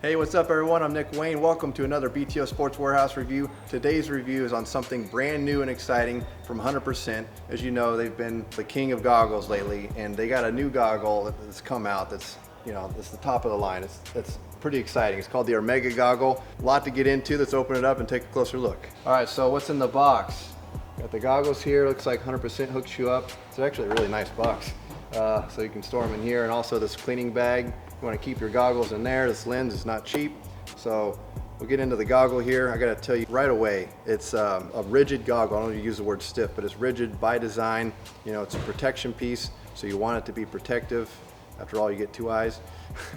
Hey, what's up everyone? I'm Nick Wayne. Welcome to another BTO Sports Warehouse review. Today's review is on something brand new and exciting from 100%. As you know, they've been the king of goggles lately, and they got a new goggle that's come out that's, it's the top of the line. It's pretty exciting. It's called the Armega Goggle. A lot to get into. Let's open it up and take a closer look. All right, so what's in the box? Got the goggles here. Looks like 100% hooks you up. It's actually a really nice box. So you can store them in here, and also this cleaning bag. You want to keep your goggles in there. This lens is not cheap, so we'll get into the goggle here. I got to tell you right away, it's a rigid goggle. I don't want to use the word stiff, but it's rigid by design. It's a protection piece, so you want it to be protective. After all, you get two eyes.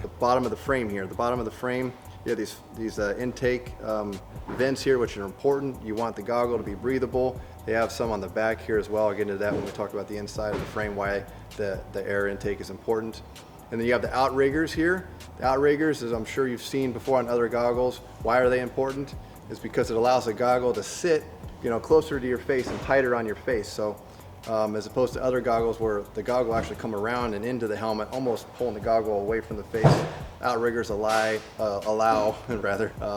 The bottom of the frame here, the bottom of the frame, you have these intake vents here, which are important. You want the goggle to be breathable. They have some on the back here as well. I'll get into that when we talk about the inside of the frame, why the air intake is important. And then you have the Outriggers here. The Outriggers, as I'm sure you've seen before on other goggles, why are they important? It's because it allows the goggle to sit, closer to your face and tighter on your face. So as opposed to other goggles where the goggle actually come around and into the helmet, almost pulling the goggle away from the face, Outriggers allow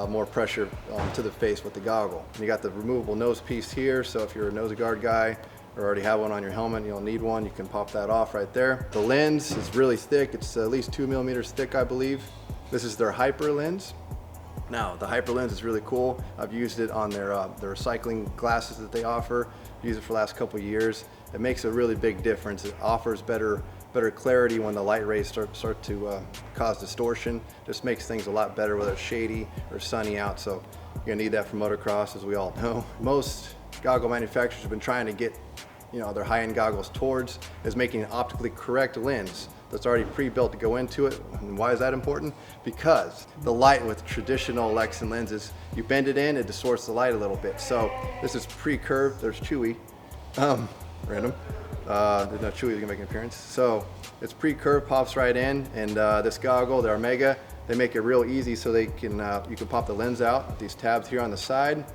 more pressure to the face with the goggle. And you got the removable nose piece here, so if you're a nose guard guy, or already have one on your helmet, you don't need one, you can pop that off right there. The lens is really thick. It's at least 2 millimeters thick, I believe. This is their hyper lens. Now, the hyper lens is really cool. I've used it on their recycling glasses that they offer. I've used it for the last couple of years. It makes a really big difference. It offers better clarity when the light rays start to cause distortion. Just makes things a lot better whether it's shady or sunny out. So you're gonna need that for motocross, as we all know. Most goggle manufacturers have been trying to get their high-end goggles towards is making an optically correct lens that's already pre-built to go into it. And why is that important? Because the light with traditional Lexan lenses, you bend it in, it distorts the light a little bit. So this is pre-curved. There's Chewy, random. There's no Chewy gonna make an appearance. So it's pre-curved, pops right in, and this goggle, the Armega, they make it real easy so they can you can pop the lens out. These tabs here on the side,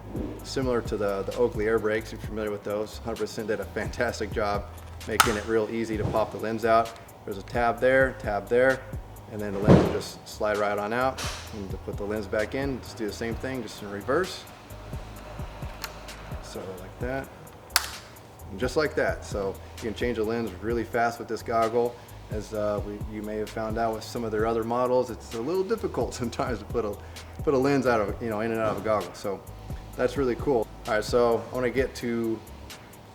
similar to the Oakley air brakes, if you're familiar with those. 100% did a fantastic job making it real easy to pop the lens out. There's a tab there, and then the lens will just slide right on out. And to put the lens back in, just do the same thing, just in reverse. So like that, and just like that. So you can change the lens really fast with this goggle. As you may have found out with some of their other models, it's a little difficult sometimes to put a lens out of in and out of a goggle. So that's really cool. All right, so I want to get to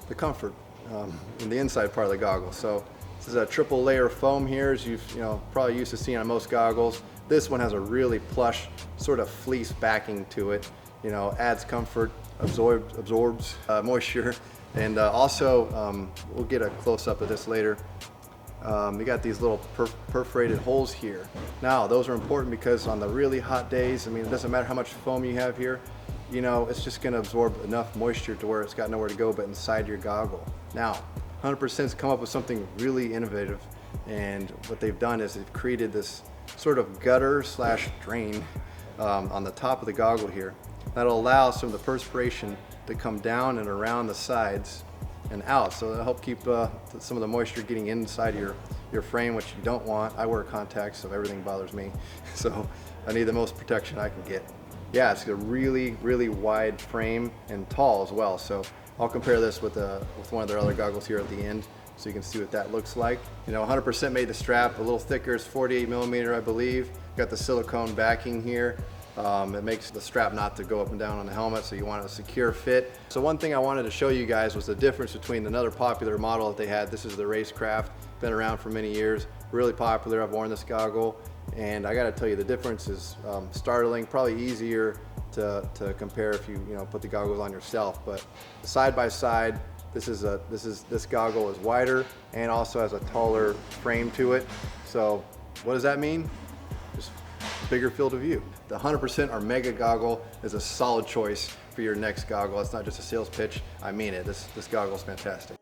the comfort in the inside part of the goggle. So this is a triple layer foam here, as you've probably used to seeing on most goggles. This one has a really plush sort of fleece backing to it. Adds comfort, absorbs moisture, and also we'll get a close up of this later. You got these little perforated holes here. Now, those are important because on the really hot days, it doesn't matter how much foam you have here, it's just going to absorb enough moisture to where it's got nowhere to go but inside your goggle. Now, 100%'s come up with something really innovative, and what they've done is they've created this sort of gutter slash drain on the top of the goggle here that'll allow some of the perspiration to come down and around the sides and out, so it'll help keep some of the moisture getting inside your frame, which you don't want. I wear contacts, so everything bothers me, so I need the most protection I can get. Yeah, it's a really wide frame and tall as well. So I'll compare this with one of their other goggles here at the end, so you can see what that looks like. 100% made the strap a little thicker. It's 48 millimeter, I believe. Got the silicone backing here. It makes the strap not to go up and down on the helmet, so you want a secure fit. So one thing I wanted to show you guys was the difference between another popular model that they had. This is the Racecraft, been around for many years, really popular. I've worn this goggle, and I gotta tell you, the difference is startling. Probably easier to compare if you put the goggles on yourself, but side by side, this goggle is wider and also has a taller frame to it. So what does that mean? Just bigger field of view. The 100% Armega Goggle is a solid choice for your next goggle. It's not just a sales pitch, I mean it. This goggle is fantastic.